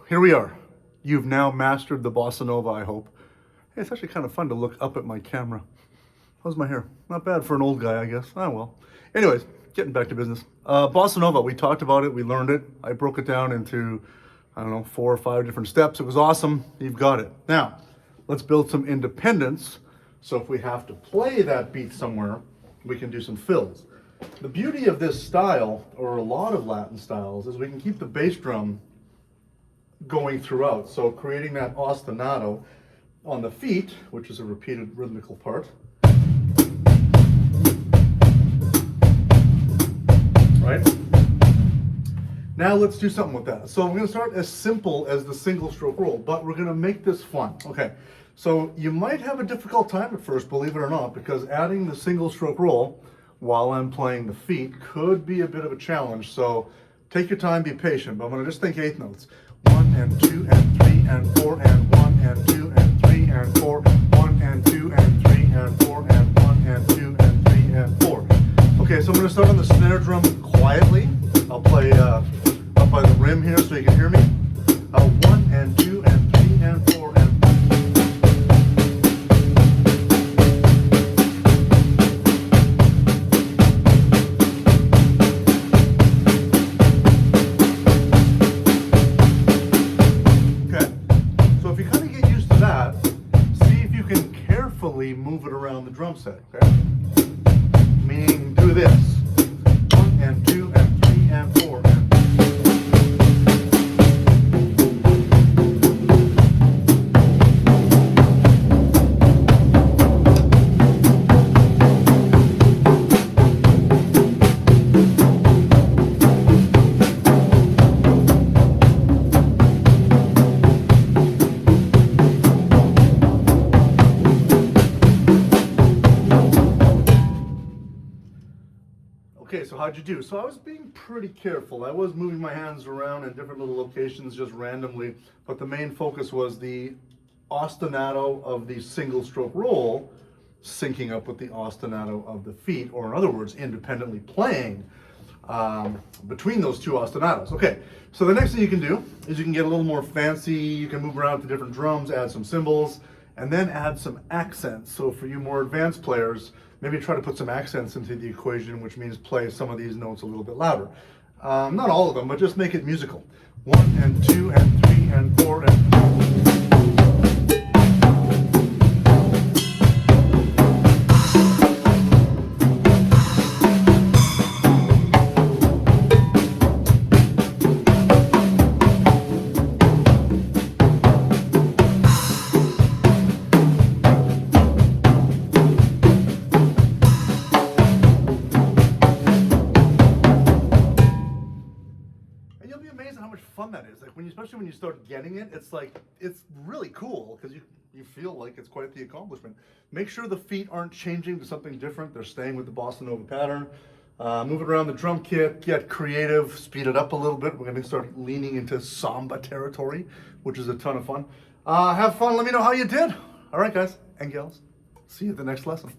here we are. You've now mastered the Bossa Nova, I hope. Hey, it's actually kind of fun to look up at my camera. How's my hair? Not bad for an old guy, I guess. Oh, well. Anyways, getting back to business. Bossa Nova, we talked about it, we learned it. I broke it down into, I don't know, 4 or 5 different steps. It was awesome. You've got it. Now, let's build some independence. So if we have to play that beat somewhere, we can do some fills. The beauty of this style, or a lot of Latin styles, is we can keep the bass drum going throughout. So creating that ostinato on the feet, which is a repeated rhythmical part. Right? Now let's do something with that. So I'm going to start as simple as the single stroke roll, but we're going to make this fun. Okay, so you might have a difficult time at first, believe it or not, because adding the single stroke roll while I'm playing the feet could be a bit of a challenge. So take your time, be patient, but I'm going to just think 8 notes. 1 and 2 and 3 and 4 and 1 and 2 and 3 and 4, 1 and 2 and 3 and 4 and 1 and 2 and 3 and 4. Okay, so I'm going to start on the snare drum quietly. I'll play up by the rim here so you can hear me. 1 and 2 and 3 and 4 and move it around the drum set, okay? Meaning do this. 1 and 2 and 3 and 4 and Okay, so how'd you do? So I was being pretty careful. I was moving my hands around in different little locations just randomly, but the main focus was the ostinato of the single stroke roll syncing up with the ostinato of the feet, or in other words, independently playing between those 2 ostinatos. Okay, so the next thing you can do is you can get a little more fancy. You can move around to different drums, add some cymbals, and then add some accents. So for you more advanced players, maybe try to put some accents into the equation, which means play some of these notes a little bit louder. Not all of them, but just make it musical. 1 and 2 and 3 and 4 and... You'll be amazed at how much fun that is. Like especially when you start getting it, it's really cool because you feel like it's quite the accomplishment. Make sure the feet aren't changing to something different. They're staying with the Bossa Nova pattern. Move it around the drum kit, get creative, speed it up a little bit. We're going to start leaning into samba territory, which is a ton of fun. Have fun. Let me know how you did. All right, guys and gals. See you at the next lesson.